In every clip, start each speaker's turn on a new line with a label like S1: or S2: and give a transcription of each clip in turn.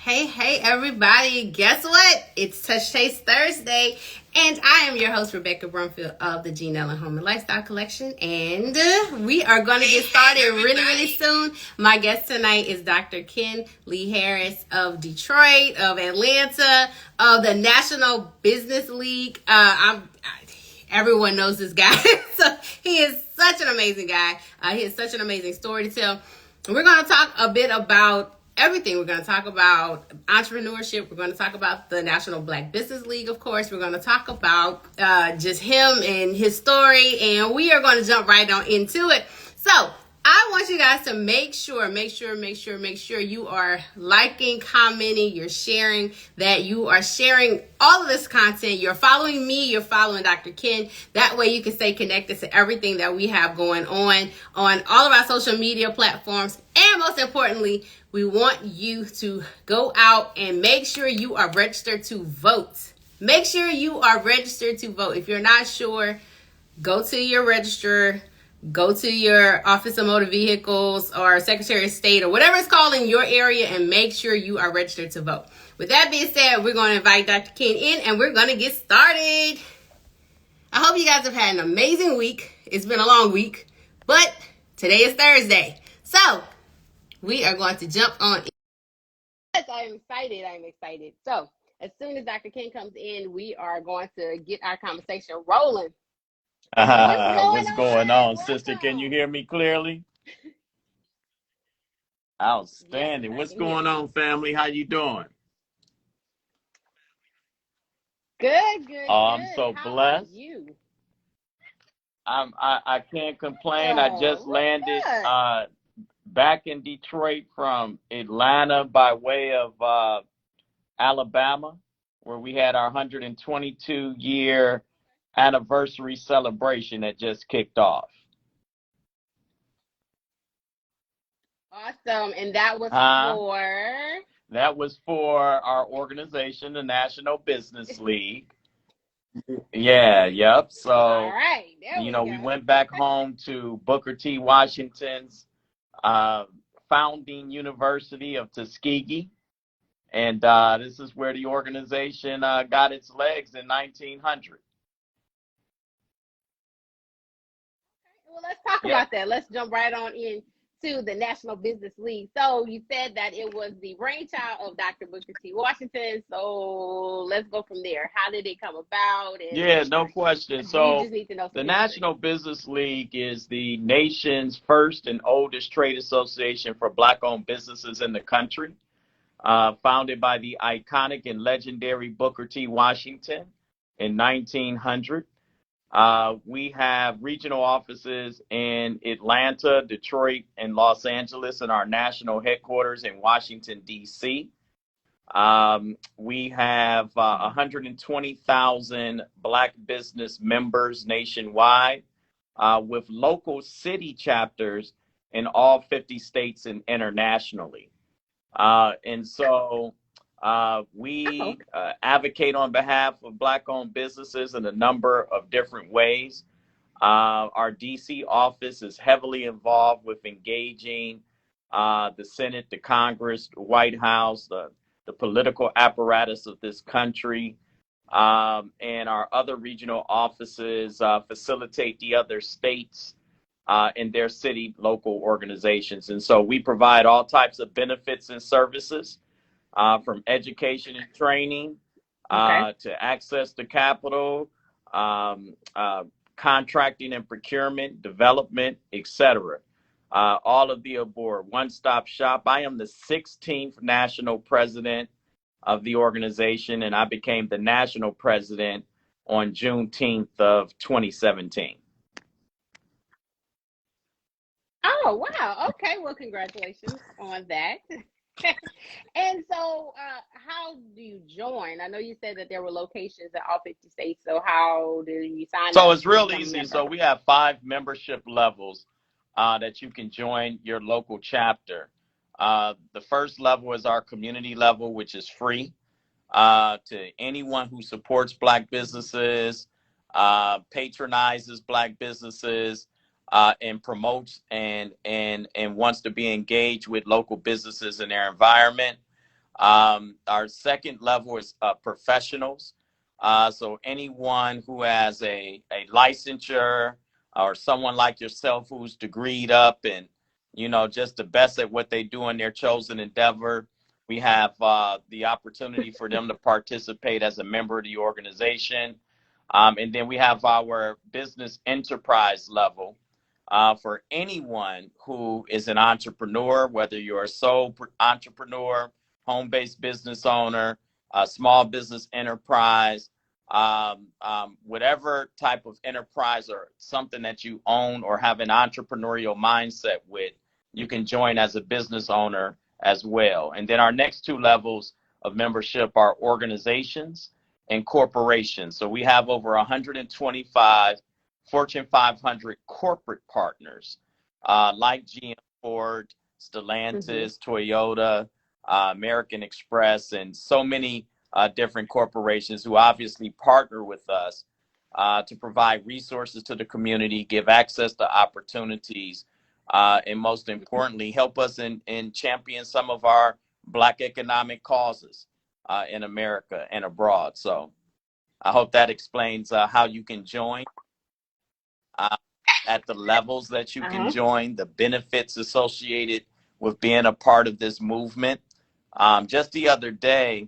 S1: Hey, everybody. Guess what? It's Touch Taste Thursday. And I am your host, Rebecca Brumfield of the Gene Ellen Home and Lifestyle Collection. And we are going to get started really soon. My guest tonight is Dr. Ken Lee Harris of Detroit, of Atlanta, of the National Business League. Everyone knows this guy. So he is such an amazing guy. He has such an amazing story to tell. We're going to talk a bit about everything. We're going to talk about entrepreneurship. We're going to talk about the National Black Business League, of course. We're going to talk about just him and his story, and we are going to jump right on into it. So I want you guys to make sure you are liking, commenting, you're sharing, that you are sharing all of this content. You're following me, you're following Dr. Ken. That way you can stay connected to everything that we have going on all of our social media platforms. And most importantly, we want you to go out and make sure you are registered to vote. Make sure you are registered to vote. If you're not sure, go to your registrar. Go to your Office of Motor Vehicles or Secretary of State or whatever it's called in your area and make sure you are registered to vote. With that being said, we're going to invite Dr. Ken in and we're going to get started. I hope you guys have had an amazing week. It's been a long week, but today is Thursday. So we are going to jump on in. Yes, I'm excited. So as soon as Dr. Ken comes in, we are going to get our conversation rolling.
S2: What's going on, sister? Can you hear me clearly? Outstanding. What's going on, family? How you doing?
S1: Good.
S2: I'm so
S1: How
S2: blessed.
S1: are you?
S2: I can't complain. I just landed back in Detroit from Atlanta by way of Alabama, where we had our 122-year anniversary celebration that just kicked off.
S1: Awesome. And that was for?
S2: That was for our organization, the National Business League. Yep. So,
S1: all right.
S2: We went back home to Booker T. Washington's founding university of Tuskegee. And this is where the organization got its legs in 1900.
S1: Well, let's talk about that. Let's jump right on in to the National Business League. So you said that it was the brainchild of Dr. Booker T. Washington. So let's go from there. How did it come about?
S2: No question. So the National Business League is the nation's first and oldest trade association for Black-owned businesses in the country, founded by the iconic and legendary Booker T. Washington in 1900. We have regional offices in Atlanta, Detroit, and Los Angeles, and our national headquarters in Washington, D.C. We have 120,000 Black business members nationwide, with local city chapters in all 50 states and internationally. We advocate on behalf of Black-owned businesses in a number of different ways. Our D.C. office is heavily involved with engaging the Senate, the Congress, the White House, the political apparatus of this country. And our other regional offices facilitate the other states in their city local organizations. And so we provide all types of benefits and services. From education and training to access to capital, contracting and procurement, development, etc. All of the above. One-stop shop. I am the 16th national president of the organization, and I became the national president on Juneteenth of 2017.
S1: Oh, wow. Okay. Well, congratulations on that. And so how do you join? I know you said that there were locations in all 50 states. So how do you sign up?
S2: So it's real easy. So we have 5 membership levels that you can join your local chapter. The first level is our community level, which is free to anyone who supports Black businesses, patronizes Black businesses, and promotes and wants to be engaged with local businesses in their environment. Our second level is professionals. So anyone who has a licensure or someone like yourself who's degreed up and, just the best at what they do in their chosen endeavor. We have the opportunity for them to participate as a member of the organization. And then we have our business enterprise level for anyone who is an entrepreneur, whether you're a sole entrepreneur, home-based business owner, a small business enterprise, whatever type of enterprise or something that you own or have an entrepreneurial mindset with, you can join as a business owner as well. And then our next two levels of membership are organizations and corporations. So we have over 125 Fortune 500 corporate partners like GM, Ford, Stellantis, Toyota, American Express, and so many different corporations who obviously partner with us to provide resources to the community, give access to opportunities, and most importantly, help us in champion some of our Black economic causes in America and abroad. So I hope that explains how you can join at the levels that you can join, the benefits associated with being a part of this movement. Just the other day,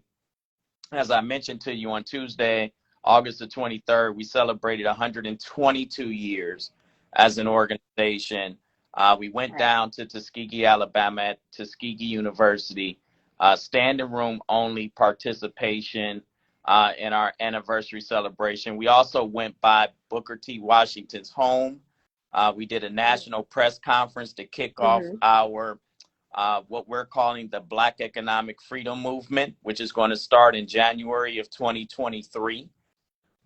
S2: as I mentioned to you on Tuesday, August the 23rd, we celebrated 122 years as an organization. We went down to Tuskegee, Alabama at Tuskegee University, standing room only participation in our anniversary celebration. We also went by Booker T. Washington's home. We did a national press conference to kick off our what we're calling the Black Economic Freedom Movement, which is going to start in January of 2023.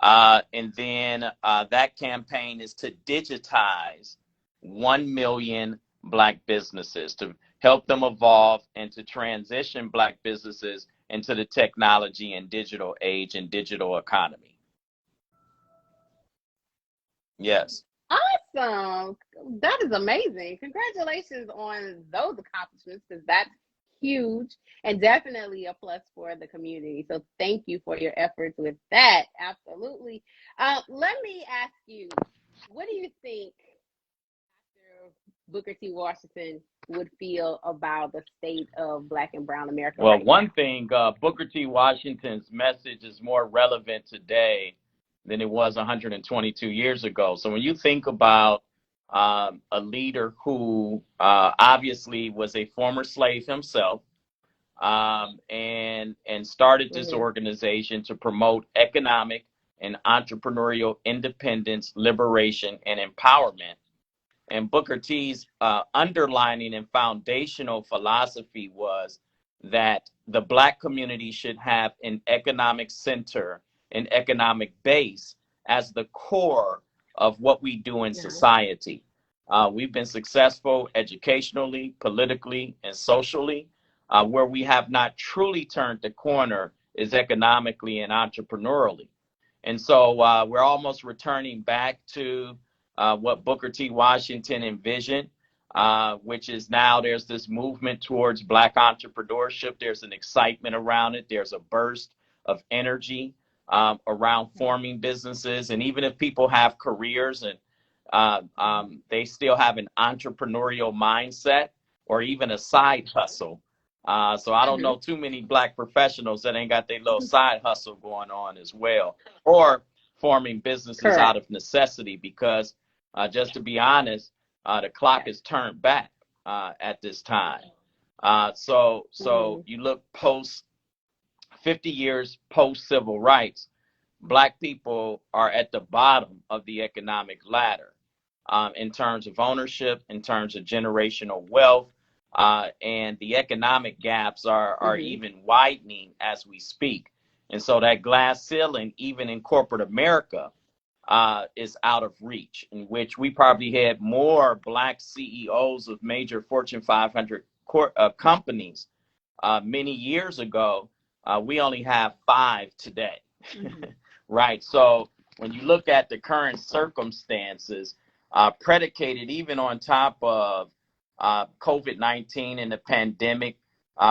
S2: And then that campaign is to digitize 1 million Black businesses, to help them evolve and to transition Black businesses into the technology and digital age and digital economy. Yes.
S1: Awesome. That is amazing. Congratulations on those accomplishments, because that's huge and definitely a plus for the community. So thank you for your efforts with that. Absolutely. Let me ask you, what do you think after Booker T. Washington would feel about the state of Black and Brown America?
S2: Well, one thing, Booker T. Washington's message is more relevant today than it was 122 years ago. So when you think about a leader who obviously was a former slave himself and started this organization to promote economic and entrepreneurial independence, liberation, and empowerment. And Booker T's underlining and foundational philosophy was that the Black community should have an economic center, an economic base as the core of what we do in society. We've been successful educationally, politically, and socially. Where we have not truly turned the corner is economically and entrepreneurially. And so we're almost returning back to what Booker T. Washington envisioned, which is now there's this movement towards Black entrepreneurship. There's an excitement around it. There's a burst of energy around forming businesses. And even if people have careers and they still have an entrepreneurial mindset or even a side hustle. So I don't know too many Black professionals that ain't got their little side hustle going on as well, or forming businesses out of necessity, because just to be honest, the clock is turned back at this time. So you look 50 years post civil rights, Black people are at the bottom of the economic ladder in terms of ownership, in terms of generational wealth, and the economic gaps are even widening as we speak. And so that glass ceiling, even in corporate America, is out of reach, in which we probably had more Black CEOs of major Fortune 500 companies many years ago. We only have 5 today, right? So when you look at the current circumstances, predicated even on top of COVID-19 and the pandemic,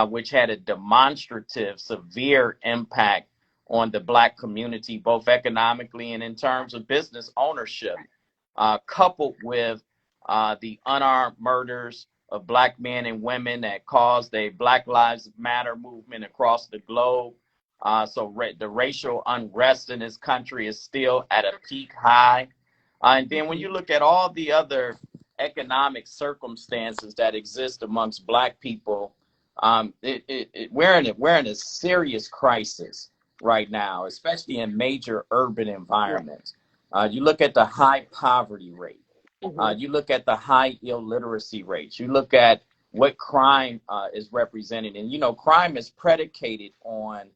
S2: which had a demonstrative, severe impact on the Black community, both economically and in terms of business ownership, coupled with the unarmed murders of Black men and women that caused a Black Lives Matter movement across the globe. The racial unrest in this country is still at a peak high. And then when you look at all the other economic circumstances that exist amongst Black people, we're in a serious crisis right now, especially in major urban environments. You look at the high poverty rate. You look at the high illiteracy rates. You look at what crime is represented. And, crime is predicated on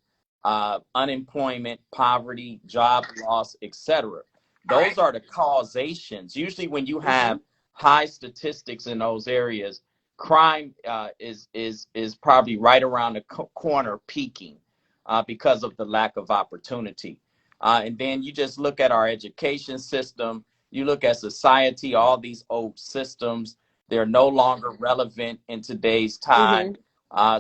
S2: unemployment, poverty, job loss, etc. Those are the causations. Usually when you have high statistics in those areas, crime is probably right around the corner peaking because of the lack of opportunity. And then you just look at our education system, you look at society, all these old systems, they're no longer relevant in today's time.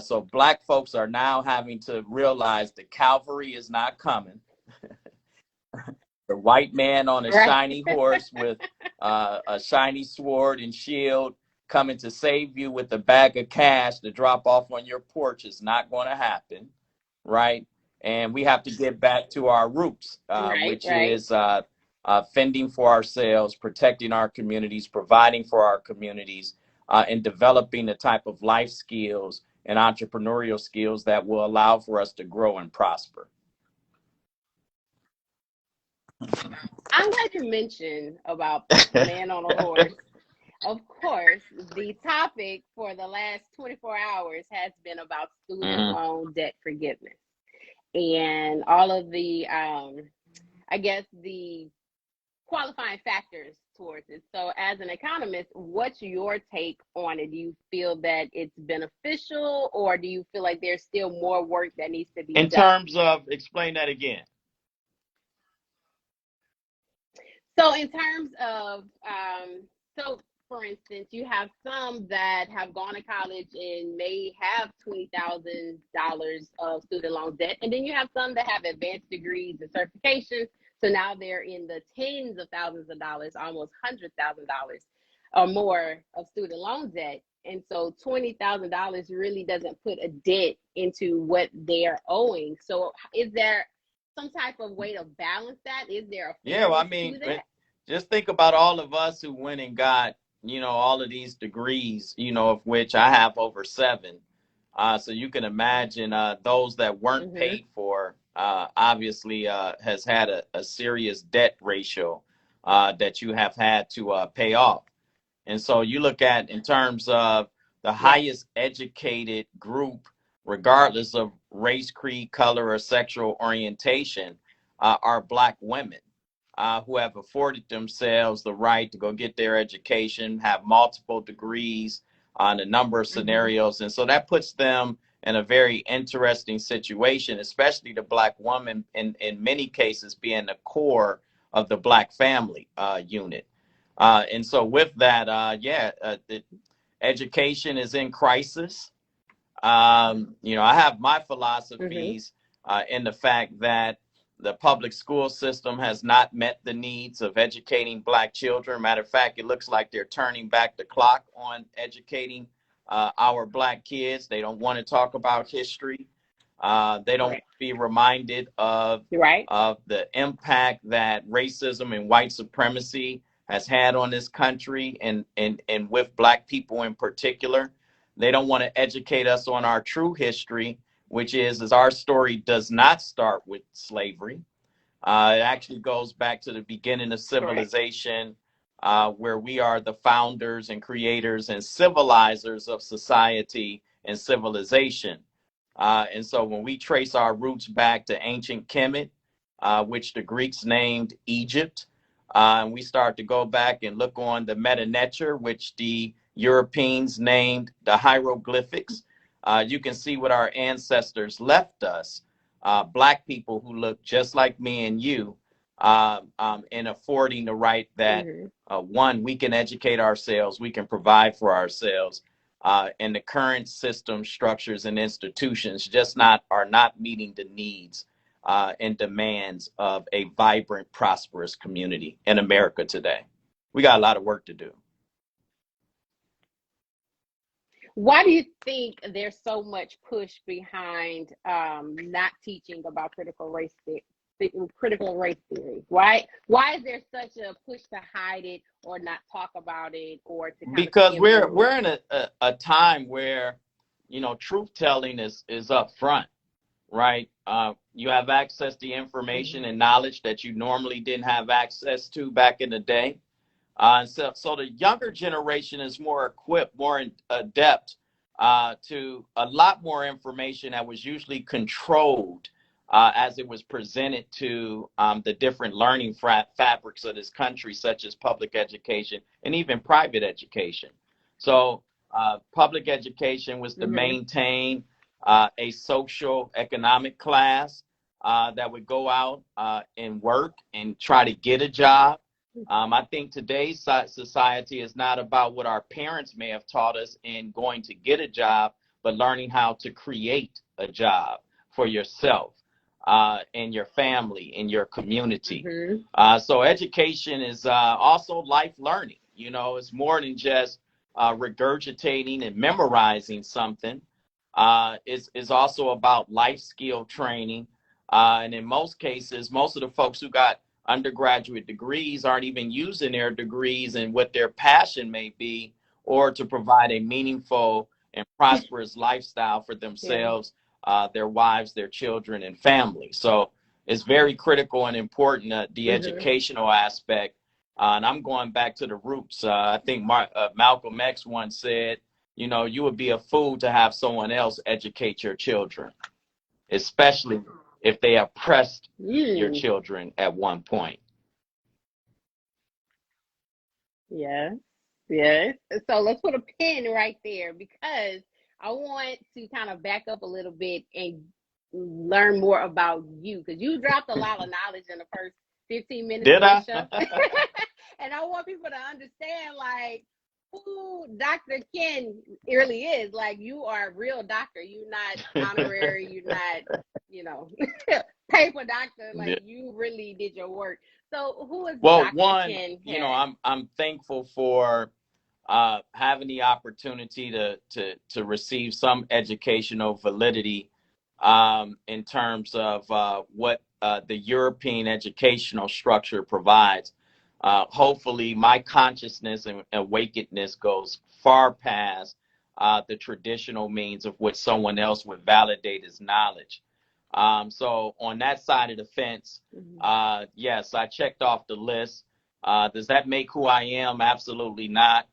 S2: So Black folks are now having to realize the cavalry is not coming. The white man on a shiny horse with a shiny sword and shield coming to save you with a bag of cash to drop off on your porch is not going to happen, right? And we have to get back to our roots, which is fending for ourselves, protecting our communities, providing for our communities, and developing the type of life skills and entrepreneurial skills that will allow for us to grow and prosper.
S1: I'm glad you mentioned about man on a horse. Of course, the topic for the last 24 hours has been about student loan debt forgiveness and all of the, I guess, the qualifying factors towards it. So as an economist, what's your take on it? Do you feel that it's beneficial, or do you feel like there's still more work that needs to be done?
S2: In terms of, explain that again.
S1: So in terms of, so for instance, you have some that have gone to college and may have $20,000 of student loan debt. And then you have some that have advanced degrees and certifications. So now they're in the tens of thousands of dollars, almost $100,000 or more of student loan debt. And so $20,000 really doesn't put a dent into what they're owing. So is there some type of way to balance that? Is there a
S2: just think about all of us who went and got, all of these degrees, of which I have over 7. So you can imagine those that weren't paid for, obviously has had a serious debt ratio that you have had to pay off. And so you look at, in terms of the highest educated group, regardless of race, creed, color, or sexual orientation, are Black women who have afforded themselves the right to go get their education, have multiple degrees on a number of scenarios. And so that puts them in a very interesting situation, especially the Black woman, in many cases being the core of the Black family unit. And so with that, education is in crisis. I have my philosophies in the fact that the public school system has not met the needs of educating Black children. Matter of fact, it looks like they're turning back the clock on educating our Black kids. They don't want to talk about history. They don't be reminded of the impact that racism and white supremacy has had on this country, and with Black people in particular. They don't want to educate us on our true history, which is our story does not start with slavery. It actually goes back to the beginning of civilization, where we are the founders and creators and civilizers of society and civilization. And so when we trace our roots back to ancient Kemet, which the Greeks named Egypt, and we start to go back and look on the Meta Nature, which the Europeans named the hieroglyphics, you can see what our ancestors left us, Black people who look just like me and you, in affording the right that, one, we can educate ourselves, we can provide for ourselves, and the current system, structures, and institutions just are not meeting the needs and demands of a vibrant, prosperous community in America today. We got a lot of work to do.
S1: Why do you think there's so much push behind not teaching about critical race theory? Why is there such a push to hide it or not talk about it or to
S2: because we're in a time where, you know, truth telling is up front, right? You have access to information and knowledge that you normally didn't have access to back in the day. So the younger generation is more equipped, more adept to a lot more information that was usually controlled as it was presented to the different learning fabrics of this country, such as public education and even private education. So public education was to maintain a social economic class that would go out and work and try to get a job. I think today's society is not about what our parents may have taught us in going to get a job, but learning how to create a job for yourself and your family and your community. So education is also life learning. You know, it's more than just regurgitating and memorizing something. It's also about life skill training. And in most cases, most of the folks who got undergraduate degrees aren't even using their degrees and what their passion may be, or to provide a meaningful and prosperous lifestyle for themselves, their wives, their children, and family. So it's very critical and important, the educational aspect. And I'm going back to the roots. I think Malcolm X once said, you know, you would be a fool to have someone else educate your children, especially if they oppressed your children at one point.
S1: Yes. So let's put a pin right there, because I want to kind of back up a little bit and learn more about you, because you dropped a lot of knowledge in the first 15 minutes of the show. And I want people to understand, like, who Dr. Ken really is. Like, you are a real doctor. You're not honorary. You're not, you know, paper doctor. Like, you really did your work. So who is Dr. Ken?
S2: You know, I'm thankful for having the opportunity to receive some educational validity in terms of what the European educational structure provides. Hopefully my consciousness and awakenedness goes far past the traditional means of which someone else would validate as knowledge. So on that side of the fence, yes, I checked off the list. Does that make who I am? Absolutely not.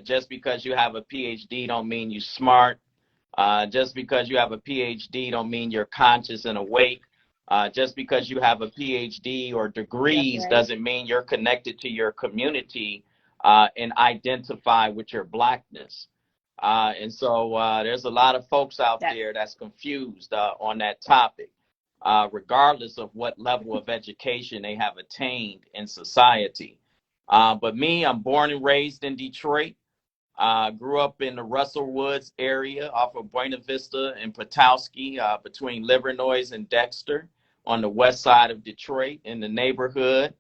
S2: Just because you have a PhD don't mean you're smart. Just because you have a PhD don't mean you're conscious and awake. Just because you have a PhD or degrees doesn't mean you're connected to your community and identify with your Blackness. And so there's a lot of folks out there that's confused on that topic, regardless of what level of education they have attained in society. But me, I'm born and raised in Detroit. Grew up in the Russell Woods area off of Buena Vista and Potowski, between Livernois and Dexter, on the west side of Detroit in the neighborhood.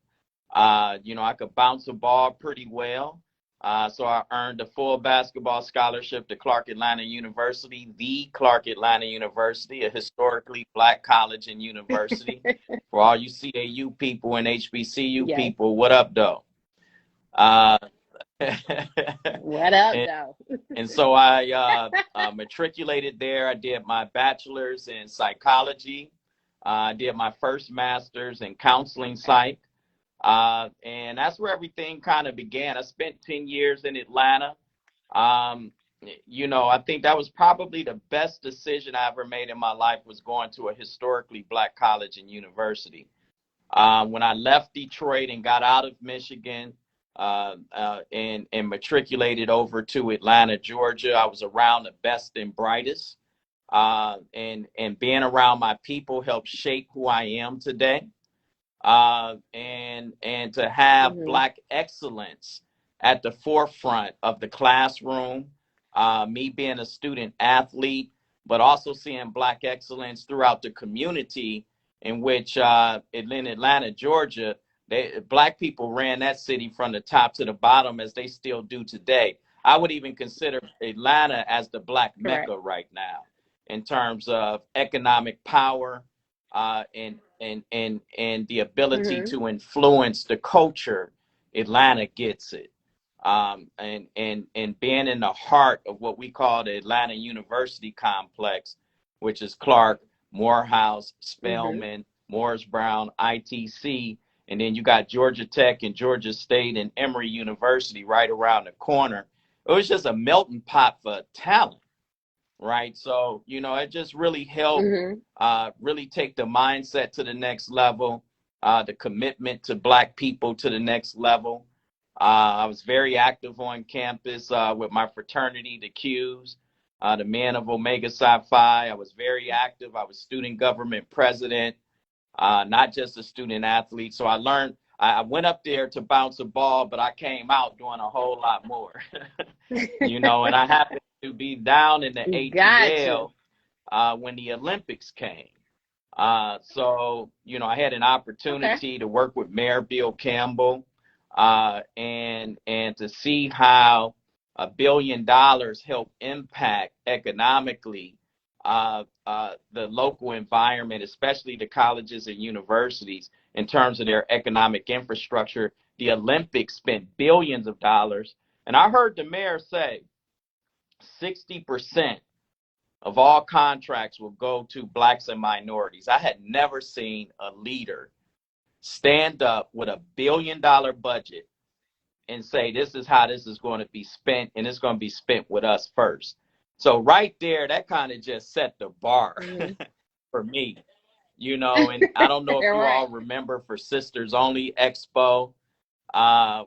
S2: You know, I could bounce a ball pretty well. So I earned a full basketball scholarship to Clark Atlanta University, the Clark Atlanta University, a historically Black college and university. For all you CAU people and HBCU people, what up, though?
S1: What up, though?
S2: And so I matriculated there. I did my bachelor's in psychology. I did my first master's in counseling psych. And that's where everything kind of began. I spent 10 years in Atlanta. You know, I think that was probably the best decision I ever made in my life, was going to a historically Black college and university. When I left Detroit and got out of Michigan, and matriculated over to Atlanta, Georgia, I was around the best and brightest. And being around my people helped shape who I am today. And to have Black excellence at the forefront of the classroom, me being a student athlete, but also seeing Black excellence throughout the community in which in Atlanta, Georgia, Black people ran that city from the top to the bottom as they still do today. I would even consider Atlanta as the Black
S1: Correct.
S2: Mecca right now in terms of economic power and the ability
S1: Mm-hmm.
S2: to influence the culture. Atlanta gets it. And being in the heart of what we call the Atlanta University complex, which is Clark, Morehouse,
S1: Mm-hmm.
S2: Spelman, Morris Brown, ITC, and then you got Georgia Tech and Georgia State and Emory University right around the corner. It was just a melting pot for talent, right? So, it just really helped
S1: Mm-hmm.
S2: really take the mindset to the next level, the commitment to Black people to the next level. I was very active on campus with my fraternity, the Qs, the Men of Omega Psi Phi. I was very active. I was student government president, not just a student athlete. So I learned, I went up there to bounce a ball, but I came out doing a whole lot more, and I happened to be down in the
S1: Got you.
S2: ATL when the Olympics came. So, I had an
S1: Okay.
S2: opportunity to work with Mayor Bill Campbell and to see how $1 billion helped impact economically the local environment, especially the colleges and universities, in terms of their economic infrastructure. The Olympics spent billions of dollars. And I heard the mayor say 60% of all contracts will go to Blacks and minorities. I had never seen a leader stand up with $1 billion budget and say, this is how this is going to be spent, and it's going to be spent with us first. So right there, that kind of just set the bar
S1: Mm-hmm.
S2: for me, and I don't know if
S1: All
S2: you
S1: right.
S2: all remember for Sisters Only Expo,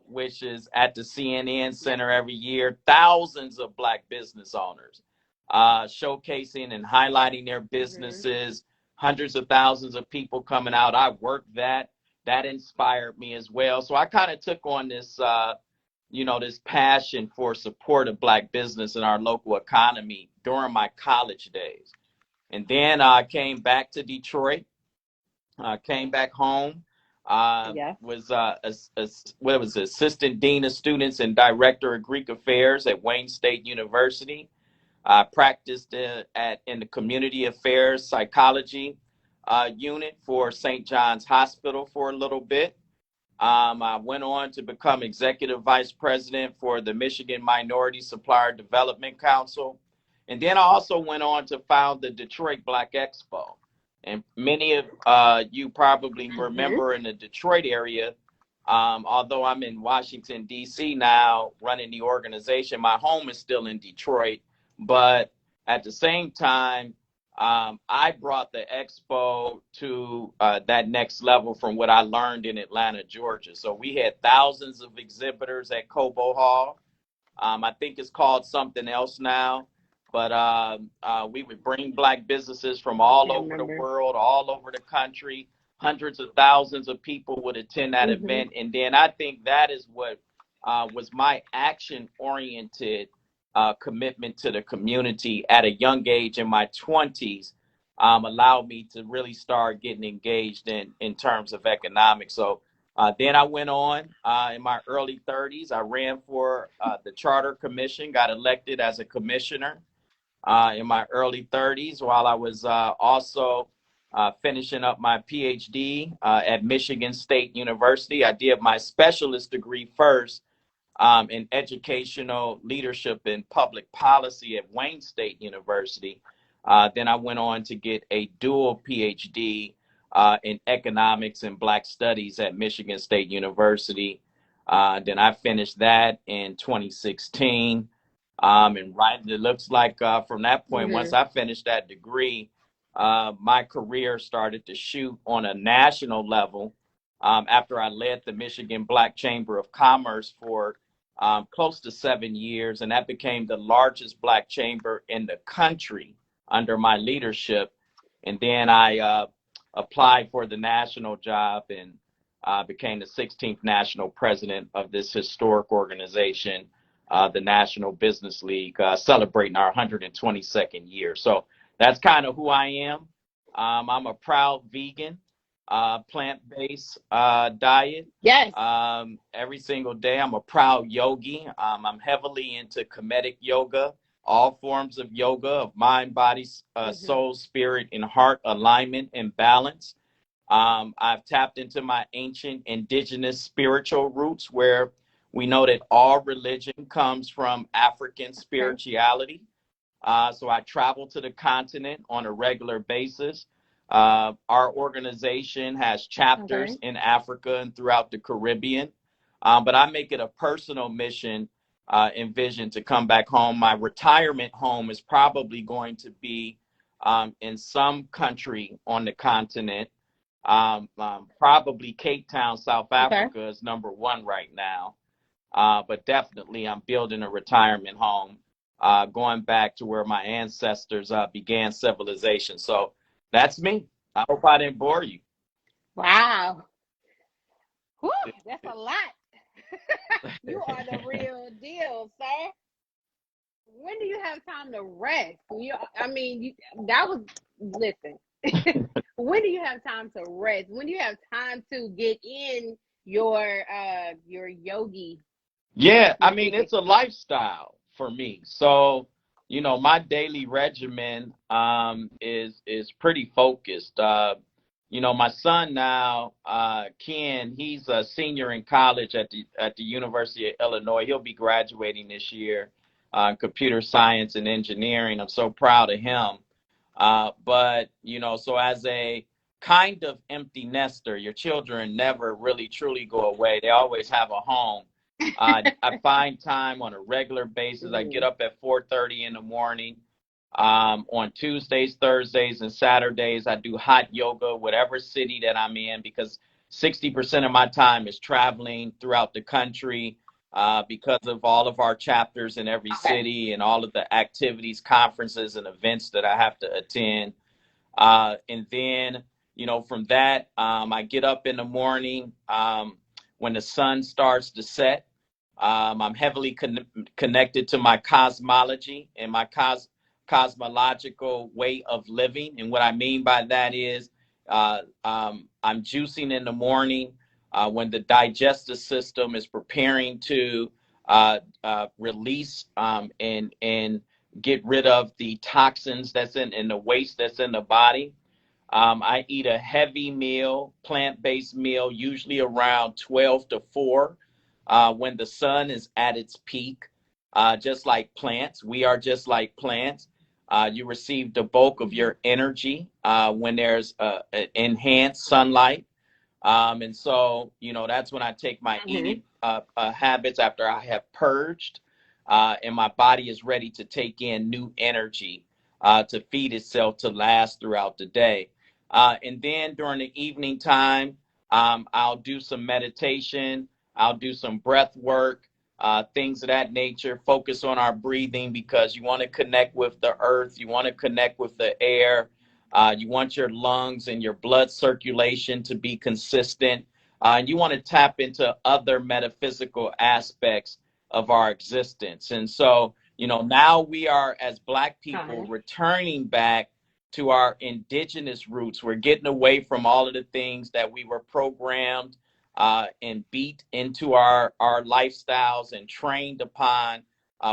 S2: which is at the CNN Center every year. Thousands of Black business owners showcasing and highlighting their
S1: Mm-hmm.
S2: businesses, hundreds of thousands of people coming out. I worked that. That inspired me as well. So I kind of took on this, this passion for support of Black business in our local economy during my college days. And then I came back to Detroit, came back home,
S1: Yes.
S2: was what was it, assistant dean of students and director of Greek affairs at Wayne State University. I practiced in the community affairs psychology unit for St. John's Hospital for a little bit. I went on to become executive vice president for the Michigan Minority Supplier Development Council. And then I also went on to found the Detroit Black Expo. And many of you probably
S1: Mm-hmm.
S2: remember in the Detroit area, although I'm in Washington, D.C. now running the organization, my home is still in Detroit. But at the same time, I brought the expo to that next level from what I learned in Atlanta, Georgia. So we had thousands of exhibitors at Cobo Hall. I think it's called something else now, but we would bring Black businesses from all
S1: I
S2: over the
S1: remember.
S2: world, all over the country. Hundreds of thousands of people would attend that
S1: Mm-hmm.
S2: event. And then I think that is what was my action oriented commitment to the community at a young age in my 20s, allowed me to really start getting engaged in terms of economics. So then I went on in my early 30s. I ran for the Charter Commission, got elected as a commissioner in my early 30s while I was also finishing up my PhD at Michigan State University. I did my specialist degree first in educational leadership and public policy at Wayne State University. Then I went on to get a dual PhD in economics and Black studies at Michigan State University. Then I finished that in 2016. And right, it looks like from that point, once
S1: Mm-hmm.
S2: I finished that degree, my career started to shoot on a national level after I led the Michigan Black Chamber of Commerce for close to 7 years, and that became the largest Black chamber in the country under my leadership. And then I applied for the national job and became the 16th national president of this historic organization the National Business League, celebrating our 122nd year. So that's kind of who I am. I'm a proud vegan, plant-based diet.
S1: Yes.
S2: Every single day, I'm a proud yogi. I'm heavily into comedic yoga, all forms of yoga of mind, body, soul, spirit, and heart alignment and balance. I've tapped into my ancient indigenous spiritual roots where we know that all religion comes from African spirituality. So I travel to the continent on a regular basis. Our organization has chapters in Africa and throughout the Caribbean. But I make it a personal mission and vision to come back home. My retirement home is probably going to be in some country on the continent. Probably Cape Town, South Africa is number one right now. But definitely I'm building a retirement home, going back to where my ancestors began civilization. So that's me. I hope I didn't bore you.
S1: Wow. Whew, that's a lot. You are the real deal, sir. When do you have time to rest? Listen. When do you have time to rest? When do you have time to get in your yogi?
S2: Yeah, I mean, it's a lifestyle for me. So, my daily regimen is pretty focused. My son now, Ken, he's a senior in college at the University of Illinois. He'll be graduating this year in computer science and engineering. I'm so proud of him. But so as a kind of empty nester, your children never really truly go away. They always have a home. I find time on a regular basis. I get up at 4:30 in the morning. On Tuesdays, Thursdays, and Saturdays, I do hot yoga, whatever city that I'm in, because 60% of my time is traveling throughout the country because of all of our chapters in every city and all of the activities, conferences, and events that I have to attend. And then, from that, I get up in the morning when the sun starts to set. I'm heavily connected to my cosmology and my cosmological way of living. And what I mean by that is I'm juicing in the morning when the digestive system is preparing to release and get rid of the toxins that's in the waste that's in the body. I eat a heavy meal, plant-based meal, usually around 12 to 4 when the sun is at its peak. Just like plants, we are just like plants. You receive the bulk of your energy when there's enhanced sunlight. And so, that's when I take my eating habits after I have purged and my body is ready to take in new energy to feed itself to last throughout the day. And then during the evening time, I'll do some meditation. I'll do some breath work, things of that nature. Focus on our breathing because you want to connect with the earth. You want to connect with the air. You want your lungs and your blood circulation to be consistent. And you want to tap into other metaphysical aspects of our existence. And so, now we are, as Black people, returning back to our indigenous roots. We're getting away from all of the things that we were programmed and beat into our lifestyles and trained upon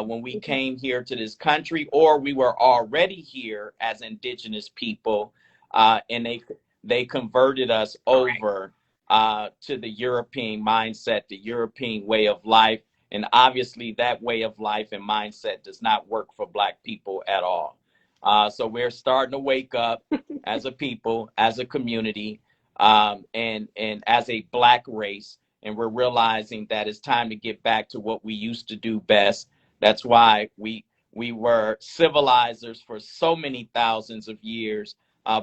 S2: when we came here to this country, or we were already here as indigenous people, and they converted us over to the European mindset, the European way of life. And obviously that way of life and mindset does not work for Black people at all. So we're starting to wake up as a people, as a community, and as a Black race. And we're realizing that it's time to get back to what we used to do best. That's why we were civilizers for so many thousands of years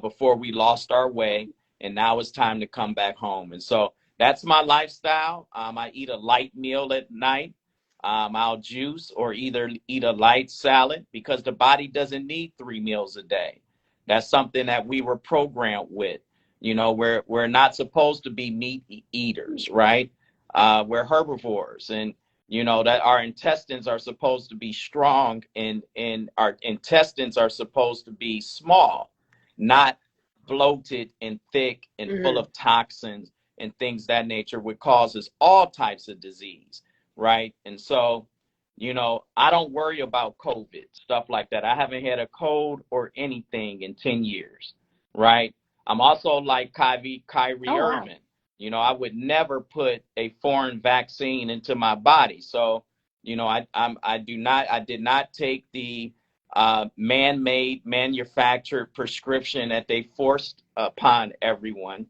S2: before we lost our way. And now it's time to come back home. And so that's my lifestyle. I eat a light meal at night. I'll juice or either eat a light salad because the body doesn't need 3 meals a day. That's something that we were programmed with. We're not supposed to be meat eaters, right? We're herbivores. And You know, that our intestines are supposed to be strong, and our intestines are supposed to be small, not bloated and thick and full of toxins and things that nature, which causes all types of disease, right? And so, you know, I don't worry about COVID, stuff like that. I haven't had a cold or anything in 10 years, right? I'm also like Kyrie
S1: Oh, wow.
S2: Irving. You know, I would never put a foreign vaccine into my body. So, you know, I did not take the man-made, manufactured prescription that they forced upon everyone.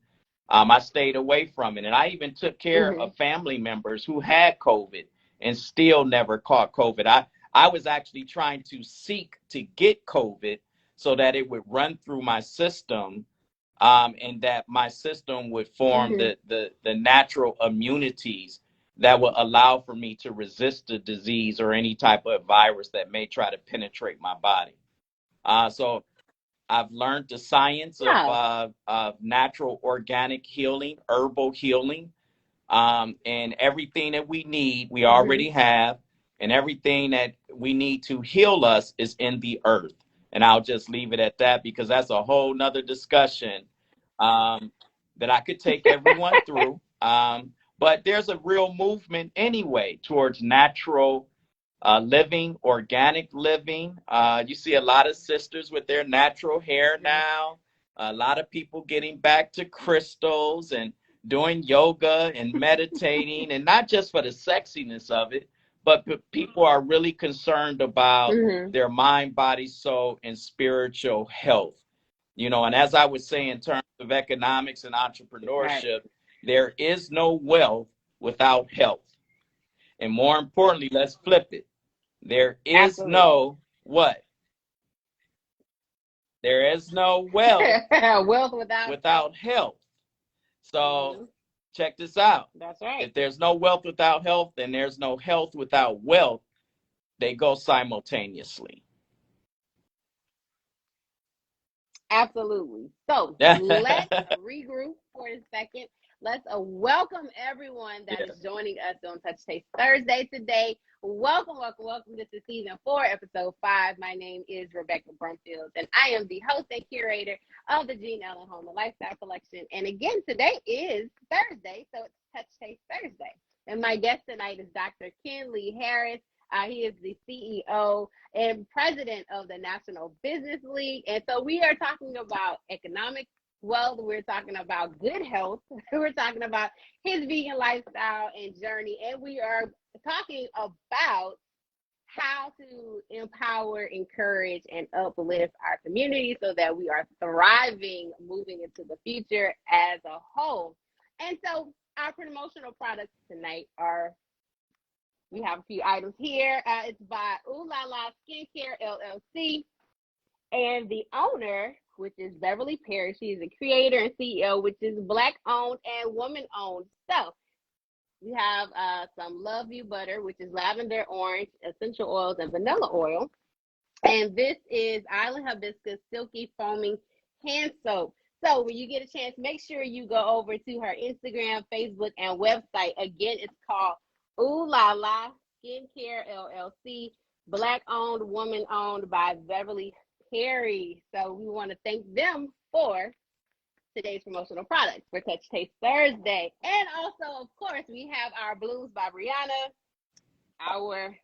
S2: I stayed away from it, and I even took care of family members who had COVID and still never caught COVID. I was actually trying to seek to get COVID so that it would run through my system, and that my system would form the natural immunities that will allow for me to resist the disease or any type of virus that may try to penetrate my body. So I've learned the science of natural organic healing, herbal healing, and everything that we need, we already have, and everything that we need to heal us is in the earth. And I'll just leave it at that, because that's a whole nother discussion that I could take everyone through. But there's a real movement anyway towards natural living, organic living. You see a lot of sisters with their natural hair now, a lot of people getting back to crystals and doing yoga and meditating, and not just for the sexiness of it, but people are really concerned about their mind, body, soul, and spiritual health. You know, and as I would say, in terms of economics and entrepreneurship, there is no wealth without health. And more importantly, let's flip it. There is no what? There is no wealth
S1: Wealth
S2: without health. So check this out.
S1: That's right.
S2: If there's no wealth without health, then there's no health without wealth. They go simultaneously.
S1: Absolutely. So let's regroup for a second. Let's welcome everyone that is joining us on Touch Taste Thursday today. Welcome, welcome, welcome. This is season 4, episode 5. My name is Rebecca Brumfield, and I am the host and curator of the Gene Ellen Home and Lifestyle Collection. And again, today is Thursday, so it's Touch Taste Thursday. And my guest tonight is Dr. Ken Lee Harris. He is the CEO and president of the National Business League. And so we are talking about economic wealth. We're talking about good health. We're talking about his vegan lifestyle and journey. And we are talking about how to empower, encourage, and uplift our community so that we are thriving moving into the future as a whole. And so our promotional products tonight are, we have a few items here. It's by Ooh La La Skincare LLC, and the owner, which is Beverly Perry. She is the creator and CEO, which is Black-owned and woman-owned. So we have some Love You butter, which is lavender, orange, essential oils, and vanilla oil. And this is Island Hibiscus Silky Foaming Hand Soap. So when you get a chance, make sure you go over to her Instagram, Facebook, and website. Again, it's called Ooh La La Skincare LLC, Black-owned, woman-owned by Beverly Perry. So we want to thank them for today's promotional products for Touch Taste Thursday. And also, of course, we have our Blooms by Brianna, our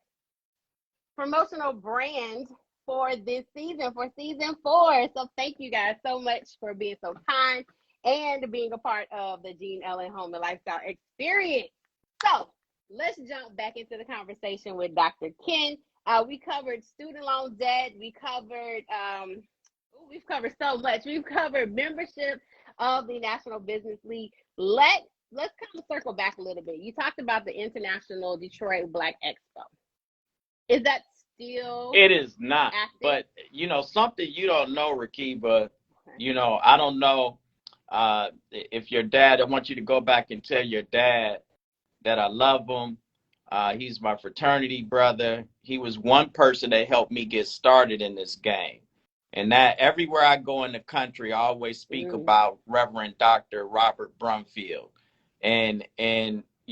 S1: promotional brand for this season, for season 4. So thank you guys so much for being so kind and being a part of the Gene Ellen Home and Lifestyle experience. So let's jump back into the conversation with Dr. Ken. We covered student loan debt. We covered, we've covered so much. We've covered membership of the National Business League. Let's kind of circle back a little bit. You talked about the International Detroit Black Expo. Is that still?
S2: It is not.
S1: active?
S2: But, you know, something you don't know, Rakiba, you know, I don't know if your dad, I want you to go back and tell your dad that I love him. He's my fraternity brother. He was one person that helped me get started in this game. And that everywhere I go in the country, I always speak about Reverend Dr. Robert Brumfield. And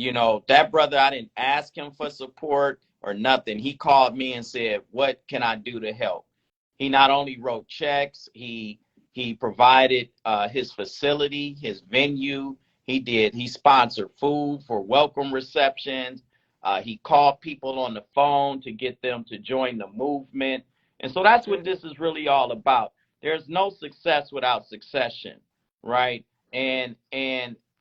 S2: you know, that brother, I didn't ask him for support or nothing. He called me and said, what can I do to help? He not only wrote checks, he provided his facility, his venue. He sponsored food for welcome receptions. He called people on the phone to get them to join the movement. And so that's what this is really all about. There's no success without succession, right? And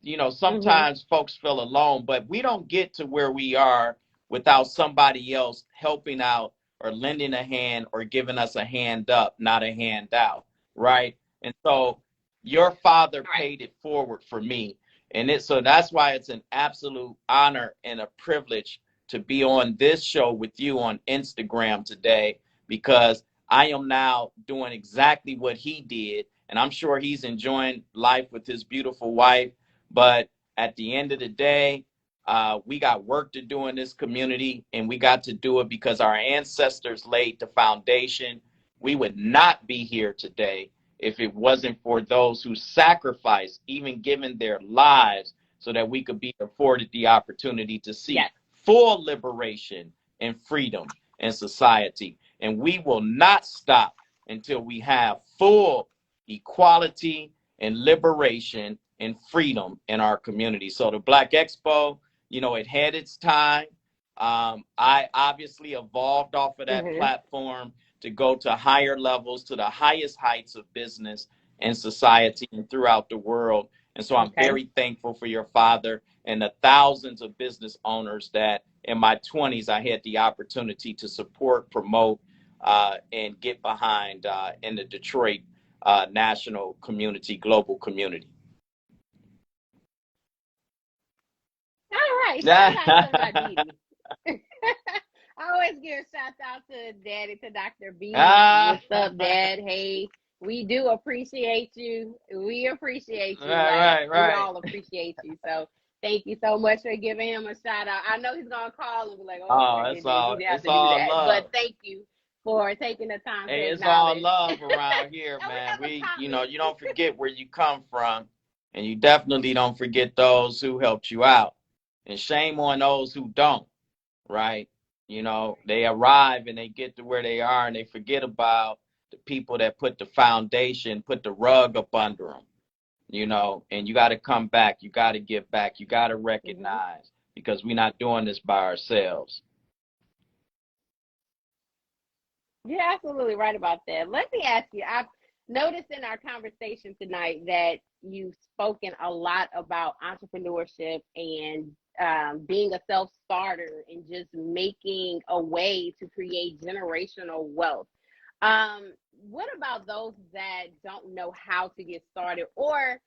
S2: you know, sometimes folks feel alone, but we don't get to where we are without somebody else helping out or lending a hand or giving us a hand up, not a handout, right? And so your father paid it forward for me. So that's why it's an absolute honor and a privilege to be on this show with you on Instagram today, because I am now doing exactly what he did. And I'm sure he's enjoying life with his beautiful wife. But at the end of the day, we got work to do in this community, and we got to do it because our ancestors laid the foundation. We would not be here today if it wasn't for those who sacrificed, even giving their lives, so that we could be afforded the opportunity to see full liberation and freedom in society. And we will not stop until we have full equality and liberation and freedom in our community. So the Black Expo, you know, it had its time. I obviously evolved off of that platform to go to higher levels, to the highest heights of business and society and throughout the world. And so I'm very thankful for your father and the thousands of business owners that in my 20s I had the opportunity to support, promote, and get behind in the Detroit national community, global community.
S1: All right. Shout out to my Didi. I always give a shout out to Daddy, to Dr. B. What's up, Dad? Hey, we do appreciate you. We appreciate you.
S2: Right.
S1: We all appreciate you. So thank you so much for giving him a shout out. I know he's gonna call and be like,
S2: it's all love.
S1: But thank you for taking the time to
S2: it's
S1: acknowledge.
S2: all love around here, man. You know, you don't forget where you come from, and you definitely don't forget those who helped you out. And shame on those who don't, right? You know, they arrive and they get to where they are and they forget about the people that put the foundation, put the rug up under them, you know, and you got to come back. You got to give back. You got to recognize, because we're not doing this by ourselves.
S1: You're absolutely right about that. Let me ask you, I've noticed in our conversation tonight that you've spoken a lot about entrepreneurship and being a self-starter and just making a way to create generational wealth. What about those that don't know how to get started, or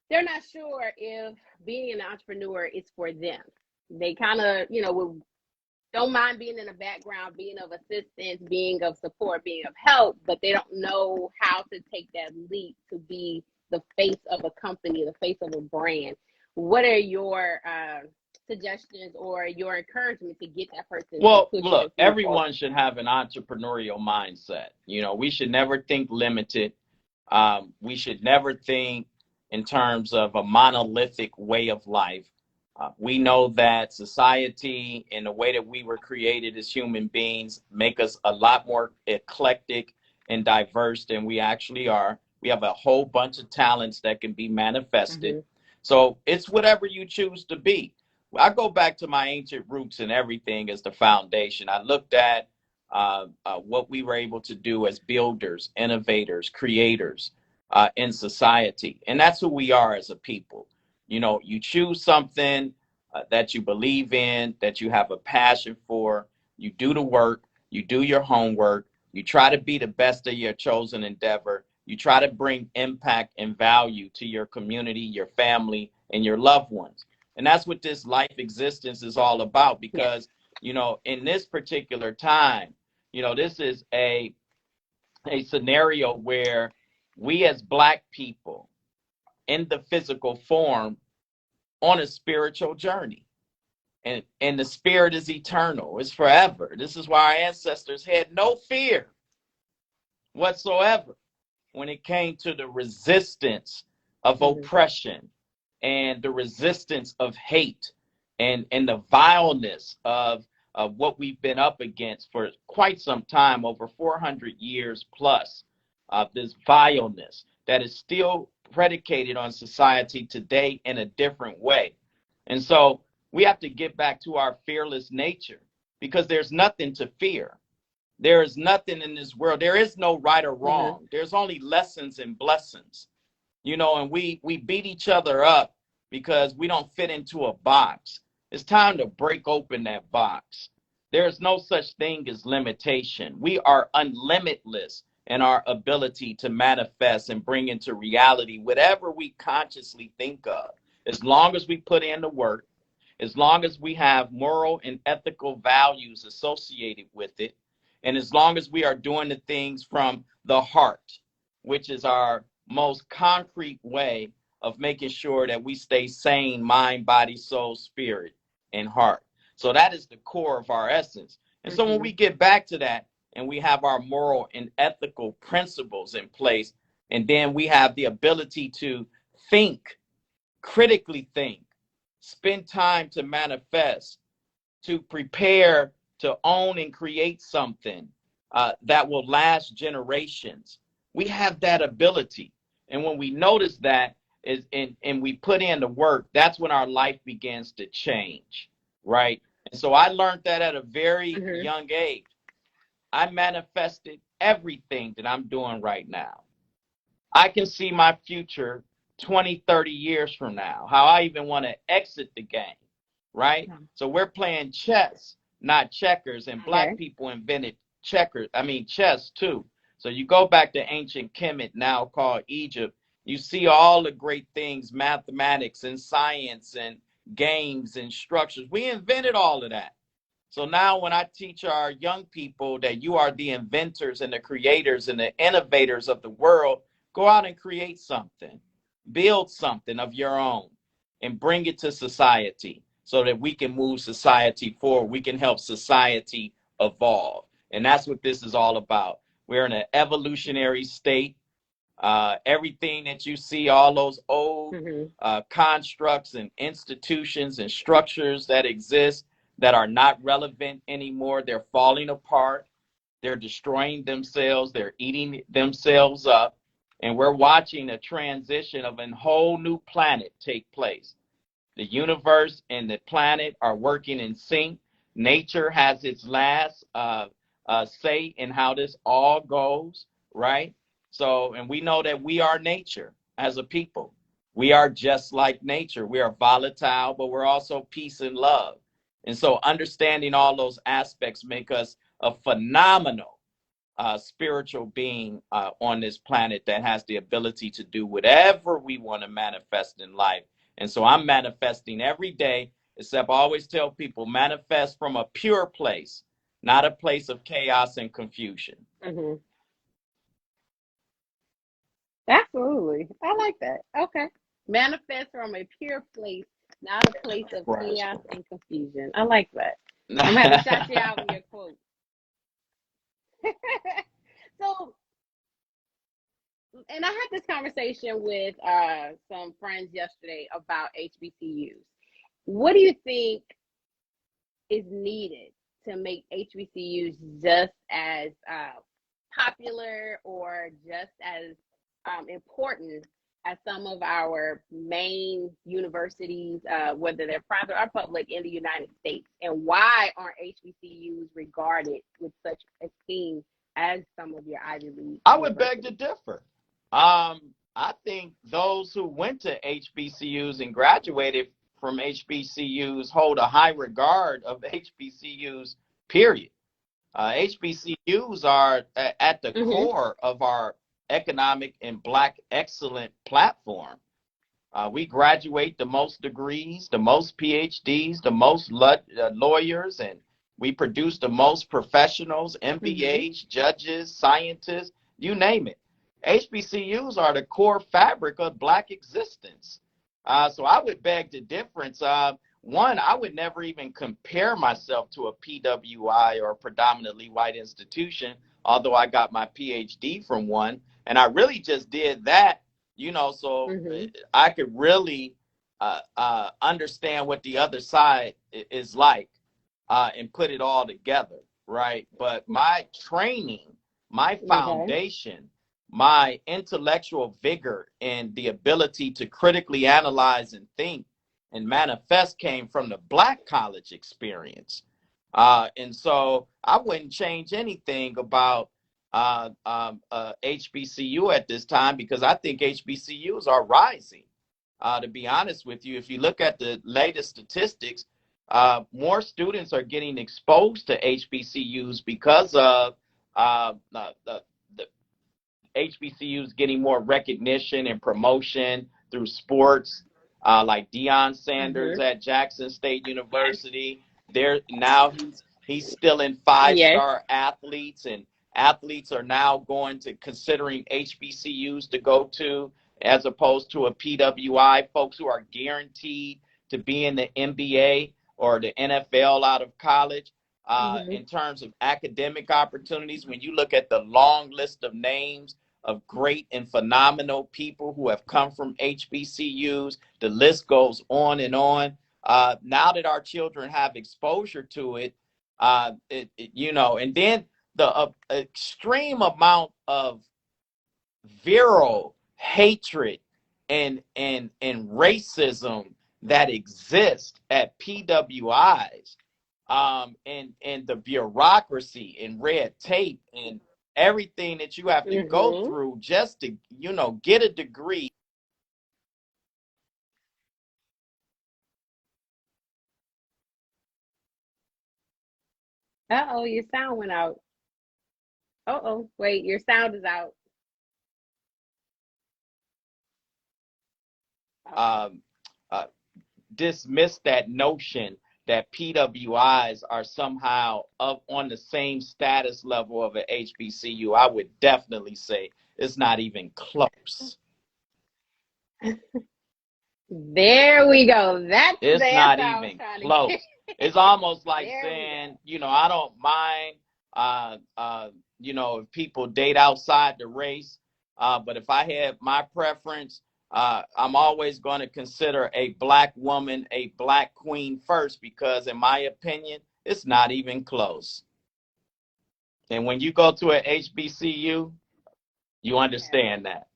S1: they're not sure if being an entrepreneur is for them? They kind of, you know, don't mind being in the background, being of assistance, being of support, being of help, but they don't know how to take that leap to be the face of a company, the face of a brand. What are your suggestions or your encouragement to get that person?
S2: Well, look, everyone should have an entrepreneurial mindset. You know, we should never think limited. We should never think in terms of a monolithic way of life. We know that society and the way that we were created as human beings make us a lot more eclectic and diverse than we actually are. We have a whole bunch of talents that can be manifested. So it's whatever you choose to be. I go back to my ancient roots and everything as the foundation. I looked at what we were able to do as builders, innovators, creators in society. And that's who we are as a people. You know, you choose something that you believe in, that you have a passion for, you do the work, you do your homework, you try to be the best of your chosen endeavor, you try to bring impact and value to your community, your family, and your loved ones. And that's what this life existence is all about, because, you know, in this particular time, you know, this is a scenario where we as Black people in the physical form on a spiritual journey. And the spirit is eternal. It's forever. This is why our ancestors had no fear whatsoever when it came to the resistance of oppression and the resistance of hate and the vileness of what we've been up against for quite some time, over 400 years plus, this vileness that is still predicated on society today in a different way. And so we have to get back to our fearless nature, because there's nothing to fear. There is nothing in this world. There is no right or wrong. There's only lessons and blessings, and we beat each other up because we don't fit into a box. It's time to break open that box. There's no such thing as limitation. We are unlimitless in our ability to manifest and bring into reality whatever we consciously think of. As long as we put in the work, as long as we have moral and ethical values associated with it, and as long as we are doing the things from the heart, which is our most concrete way of making sure that we stay sane, mind, body, soul, spirit, and heart. So that is the core of our essence. And so when we get back to that and we have our moral and ethical principles in place, and then we have the ability to think, critically think, spend time to manifest, to prepare to own and create something that will last generations. We have that ability. And when we notice that and we put in the work, that's when our life begins to change, right? And so I learned that at a very young age. I manifested everything that I'm doing right now. I can see my future 20, 30 years from now, how I even want to exit the game, right? So we're playing chess, not checkers, and Black people invented chess too. So you go back to ancient Kemet, now called Egypt, you see all the great things, mathematics and science and games and structures. We invented all of that. So now when I teach our young people that you are the inventors and the creators and the innovators of the world, go out and create something, build something of your own, and bring it to society so that we can move society forward. We can help society evolve. And that's what this is all about. We're in an evolutionary state. Everything that you see, all those old constructs and institutions and structures that exist that are not relevant anymore, they're falling apart. They're destroying themselves. They're eating themselves up. And we're watching a transition of a whole new planet take place. The universe and the planet are working in sync. Nature has its last say in how this all goes, right? So, and we know that we are nature as a people. We are just like nature. We are volatile, but we're also peace and love. And so understanding all those aspects make us a phenomenal spiritual being on this planet that has the ability to do whatever we want to manifest in life. And so I'm manifesting every day, except I always tell people, manifest from a pure place, not a place of chaos and confusion.
S1: Absolutely. I like that. Okay. Manifest from a pure place, not a place of chaos and confusion. I like that. I'm going to have to shout you out in your quote. So, and I had this conversation with some friends yesterday about HBCUs. What do you think is needed to make HBCUs just as popular or just as important as some of our main universities, whether they're private or public, in the United States? And why aren't HBCUs regarded with such esteem as some of your Ivy League?
S2: I would beg to differ. I think those who went to HBCUs and graduated from HBCUs hold a high regard of HBCUs, period. HBCUs are at the core of our economic and Black excellent platform. We graduate the most degrees, the most PhDs, the most lawyers, and we produce the most professionals, MBAs, judges, scientists, you name it. HBCUs are the core fabric of Black existence. So I would beg the difference. One, I would never even compare myself to a PWI or a predominantly white institution, although I got my PhD from one. And I really just did that, so I could really understand what the other side is like and put it all together, right? But my training, my foundation, my intellectual vigor, and the ability to critically analyze and think and manifest came from the Black college experience. And so I wouldn't change anything about HBCU at this time, because I think HBCUs are rising. To be honest with you, if you look at the latest statistics, more students are getting exposed to HBCUs because of the HBCUs getting more recognition and promotion through sports, like Deion Sanders at Jackson State University. There now he's still in five-star athletes, and athletes are now going to considering HBCUs to go to as opposed to a PWI. Folks who are guaranteed to be in the NBA or the NFL out of college. In terms of academic opportunities, when you look at the long list of names of great and phenomenal people who have come from HBCUs, the list goes on and on. Now that our children have exposure to it, and then the extreme amount of virile hatred and racism that exists at PWIs, and the bureaucracy and red tape and everything that you have to go through just to, get a degree.
S1: Uh-oh, your sound went out. Uh-oh, wait, your sound is out.
S2: Um, Dismiss that notion that PWIs are somehow up on the same status level of an HBCU. I would definitely say it's not even close.
S1: There we go.
S2: It's not even close. It's almost like saying, I don't mind, if people date outside the race. But if I had my preference, I'm always going to consider a Black woman, a Black queen first, because in my opinion, it's not even close. And when you go to an HBCU, you understand that.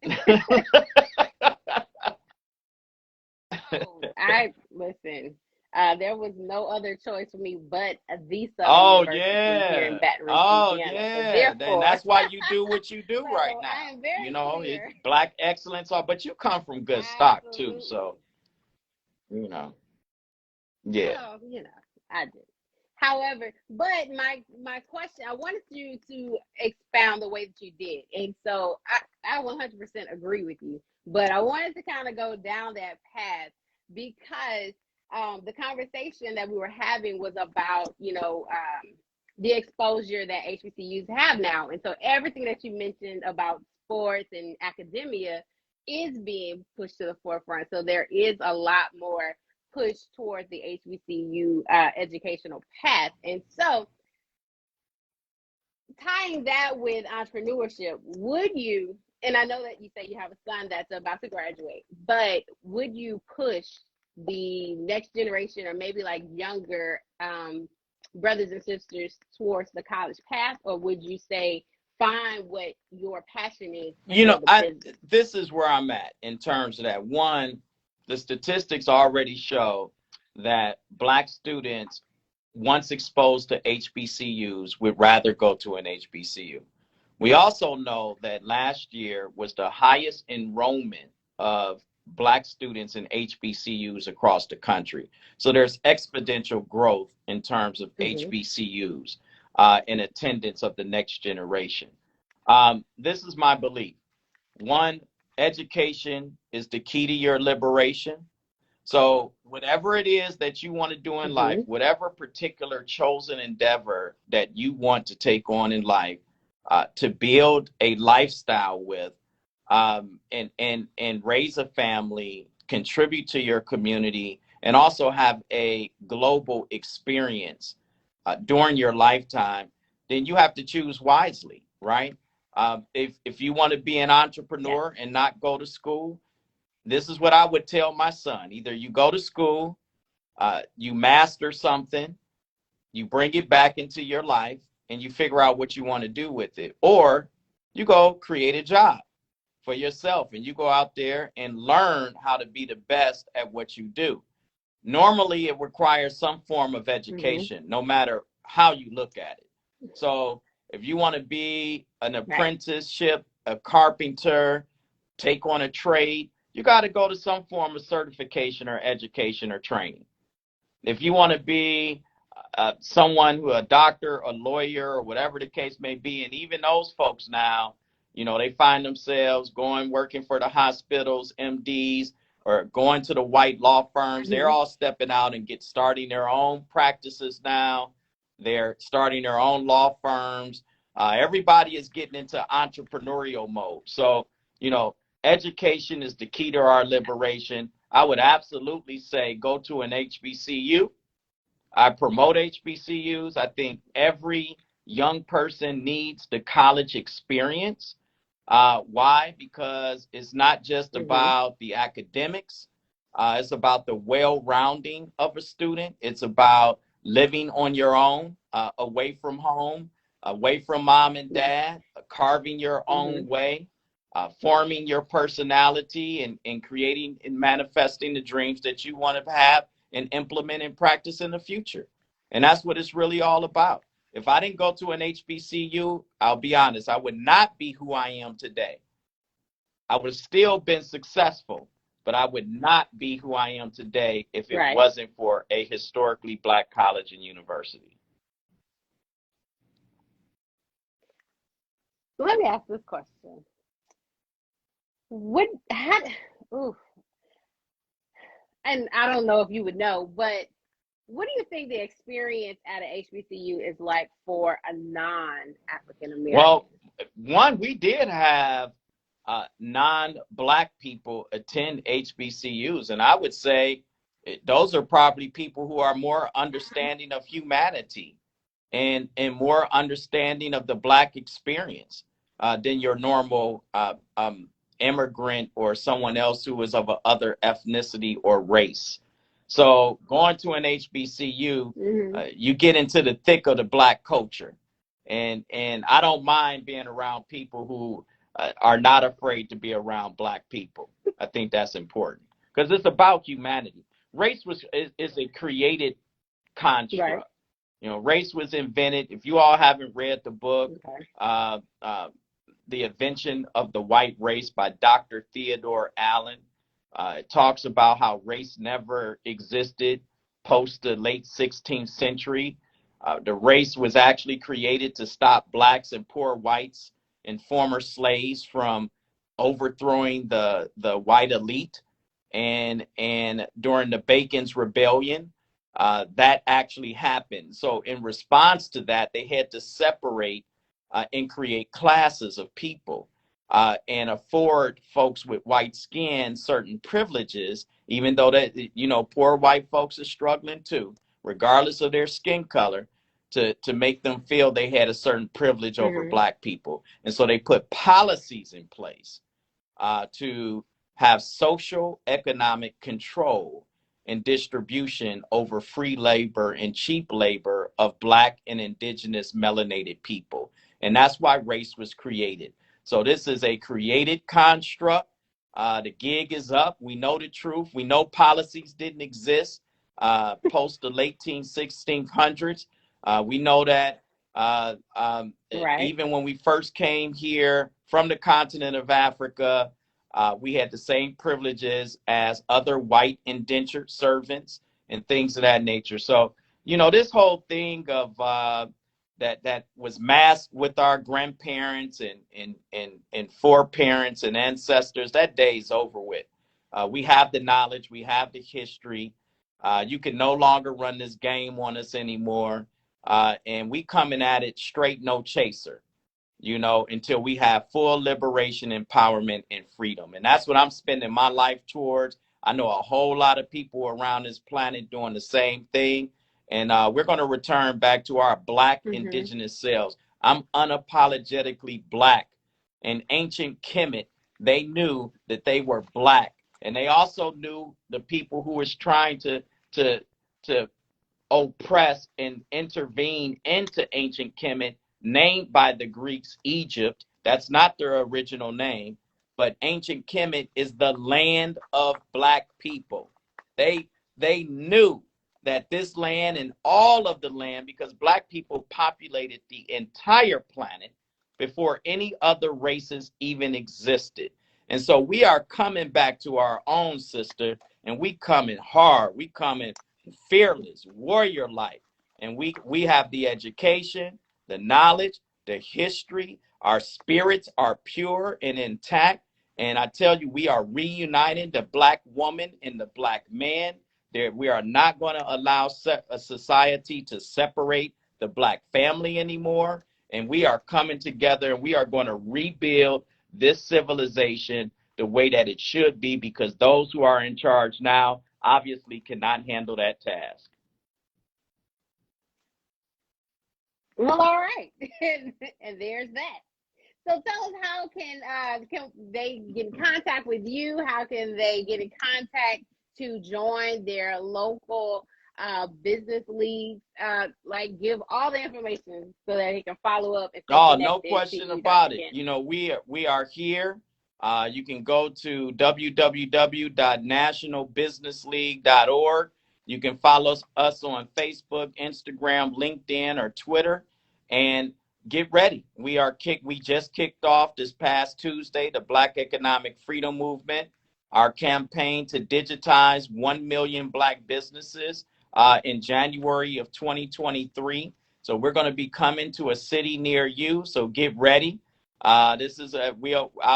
S1: I listen. There was no other choice for me but the
S2: Oh
S1: University here in
S2: yeah.
S1: Baton Rouge,
S2: Oh
S1: Louisiana. So
S2: yeah. And
S1: therefore,
S2: that's why you do what you do right
S1: I
S2: now.
S1: am very clear.
S2: Black excellence. But you come from good stock too.
S1: Absolutely.
S2: So, yeah.
S1: Well, I did. However, but my question, I wanted you to expound the way that you did, and so I 100% agree with you. But I wanted to kind of go down that path because the conversation that we were having was about the exposure that HBCUs have now, and so everything that you mentioned about sports and academia is being pushed to the forefront. So there is a lot more push towards the HBCU educational path. And so tying that with entrepreneurship, would you, and I know that you say you have a son that's about to graduate, but would you push the next generation or maybe like younger brothers and sisters towards the college path, or would you say find what your passion is?
S2: This is where I'm at in terms of that. One, the statistics already show that Black students, once exposed to HBCUs, would rather go to an HBCU. We also know that last year was the highest enrollment of Black students in HBCUs across the country. So there's exponential growth in terms of HBCUs in attendance of the next generation. This is my belief. One, education is the key to your liberation. So whatever it is that you want to do in life, whatever particular chosen endeavor that you want to take on in life, to build a lifestyle with, and raise a family, contribute to your community, and also have a global experience during your lifetime, then you have to choose wisely, right? If you want to be an entrepreneur and not go to school, this is what I would tell my son. Either you go to school, you master something, you bring it back into your life, and you figure out what you want to do with it. Or you go create a job for yourself and you go out there and learn how to be the best at what you do. Normally, it requires some form of education, no matter how you look at it. So if you want to be an apprenticeship, a carpenter, take on a trade, you got to go to some form of certification or education or training. If you want to be someone who, a doctor, a lawyer, or whatever the case may be, and even those folks now, you know, they find themselves going, working for the hospitals, MDs, or going to the white law firms. They're all stepping out and starting their own practices now. They're starting their own law firms. Everybody is getting into entrepreneurial mode. So, you know, education is the key to our liberation. I would absolutely say go to an HBCU. I promote HBCUs. I think every young person needs the college experience. Why? Because it's not just about the academics. It's about the well-rounding of a student. It's about living on your own, away from home, away from mom and dad, carving your own way, forming your personality, and creating and manifesting the dreams that you want to have and implement and practice in the future. And that's what it's really all about. If I didn't go to an HBCU, I'll be honest, I would not be who I am today. I would have still been successful, but I would not be who I am today if it wasn't for a historically Black college and university.
S1: Let me ask this question. And I don't know if you would know, but what do you think the experience at an HBCU is like for a non-African American?
S2: Well, one, we did have non-Black people attend HBCUs, and I would say those are probably people who are more understanding of humanity and more understanding of the Black experience than your normal immigrant or someone else who is of a other ethnicity or race. So going to an HBCU, you get into the thick of the Black culture. And I don't mind being around people who are not afraid to be around Black people. I think that's important because it's about humanity. Race is a created construct. You know, race was invented. If you all haven't read the book, The Invention of the White Race by Dr. Theodore Allen, it talks about how race never existed post the late 16th century. The race was actually created to stop Blacks and poor whites and former slaves from overthrowing the white elite. And during the Bacon's Rebellion, that actually happened. So in response to that, they had to separate and create classes of people and afford folks with white skin certain privileges, even though that, you know, poor white folks are struggling too, regardless of their skin color, to make them feel they had a certain privilege over Black people. And so they put policies in place to have social economic control and distribution over free labor and cheap labor of Black and indigenous melanated people. And that's why race was created. So this is a created construct. The gig is up. We know the truth. We know policies didn't exist post the late 1600s. We know that even when we first came here from the continent of Africa, we had the same privileges as other white indentured servants and things of that nature. So, you know, this whole thing of that was masked with our grandparents and foreparents and ancestors, that day's over with. We have the knowledge, we have the history. You can no longer run this game on us anymore. And we coming at it straight, no chaser, you know, until we have full liberation, empowerment, and freedom. And that's what I'm spending my life towards. I know a whole lot of people around this planet doing the same thing. And we're going to return back to our Black indigenous selves. I'm unapologetically Black. And ancient Kemet, they knew that they were Black And they also knew the people who was trying to to oppress and intervene into ancient Kemet, named by the Greeks Egypt. That's not their original name, but ancient Kemet is the land of black people. They they knew that this land and all of the land, because black people populated the entire planet before any other races even existed. And so we are coming back to our own, sister, and we coming hard. We coming fearless, warrior life. And we have the education, the knowledge, the history. Our spirits are pure and intact. And I tell you, we are reuniting the black woman and the black man. There, we are not going to allow a society to separate the black family anymore. And we are coming together and we are going to rebuild this civilization the way that it should be, because those who are in charge now obviously cannot handle that task.
S1: Well, all right. And there's that. So tell us, how can they get in contact with you? How can they get in contact to join their local business leagues? Like, give all the information so that he can follow up and stay connected.
S2: No question about it. You know, we are here. You can go to www.nationalbusinessleague.org. You can follow us on Facebook, Instagram, LinkedIn, or Twitter, and get ready. We just kicked off this past Tuesday the Black Economic Freedom Movement, our campaign to digitize 1 million Black businesses in January of 2023. So we're going to be coming to a city near you. So get ready. I'll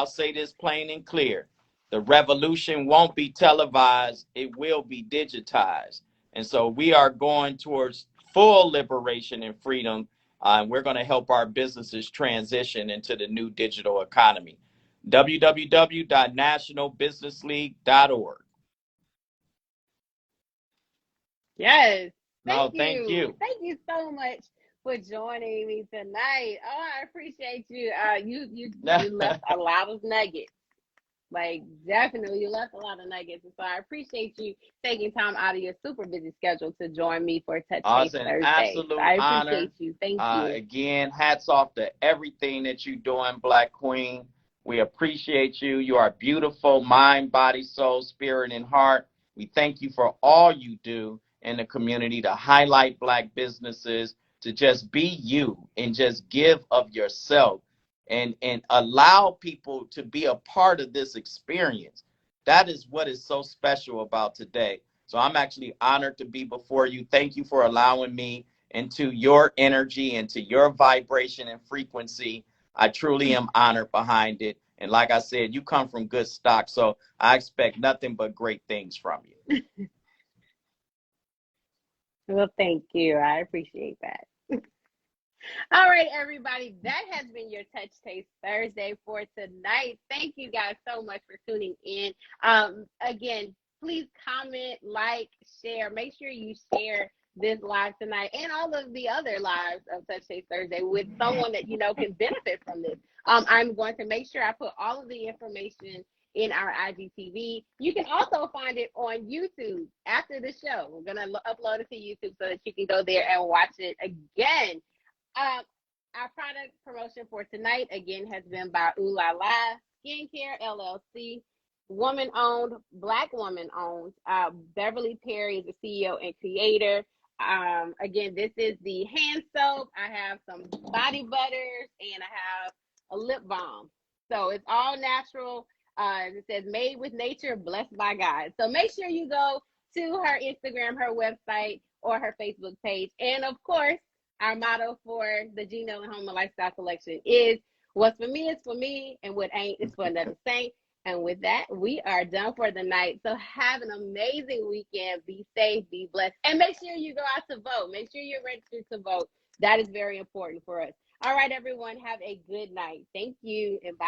S2: say this plain and clear. The revolution won't be televised. It will be digitized. And so we are going towards full liberation and freedom. And we're going to help our businesses transition into the new digital economy. www.nationalbusinessleague.org.
S1: Yes.
S2: Thank you.
S1: Thank you so much for joining me tonight. Oh, I appreciate you. You left a lot of nuggets. Like, definitely, you left a lot of nuggets. And so I appreciate you taking time out of your super busy schedule to join me for Touch Taste Thursday.
S2: Absolute
S1: so I appreciate
S2: honor.
S1: you. Thank you.
S2: Again, hats off to everything that you're doing, Black Queen. We appreciate you. You are beautiful, mind, body, soul, spirit, and heart. We thank you for all you do in the community to highlight Black businesses, to just be you and just give of yourself and allow people to be a part of this experience. That is what is so special about today. So I'm actually honored to be before you. Thank you for allowing me into your energy, into your vibration and frequency. I truly am honored behind it. And like I said, you come from good stock, so I expect nothing but great things from you.
S1: Well, thank you. I appreciate that. All right, everybody, that has been your Touch Taste Thursday for tonight. Thank you guys so much for tuning in. Again, please comment, like, share. Make sure you share this live tonight and all of the other lives of Touch Taste Thursday with someone that you know can benefit from this. I'm going to make sure I put all of the information in our IGTV. You can also find it on YouTube after the show. We're going to upload it to YouTube so that you can go there and watch it again. Our product promotion for tonight, again, has been by Ooh La La Skincare LLC, woman-owned, Black woman-owned. Beverly Perry is the CEO and creator. Again, this is the hand soap. I have some body butters, and I have a lip balm. So it's all natural. It says made with nature, blessed by God. So make sure you go to her Instagram, her website, or her Facebook page. And of course, our motto for the Gino and Home and Lifestyle Collection is, what's for me is for me, and what ain't is for another saint. And with that, we are done for the night. So have an amazing weekend. Be safe, be blessed, and make sure you go out to vote. Make sure you're registered to vote. That is very important for us. All right, everyone, have a good night. Thank you, and bye.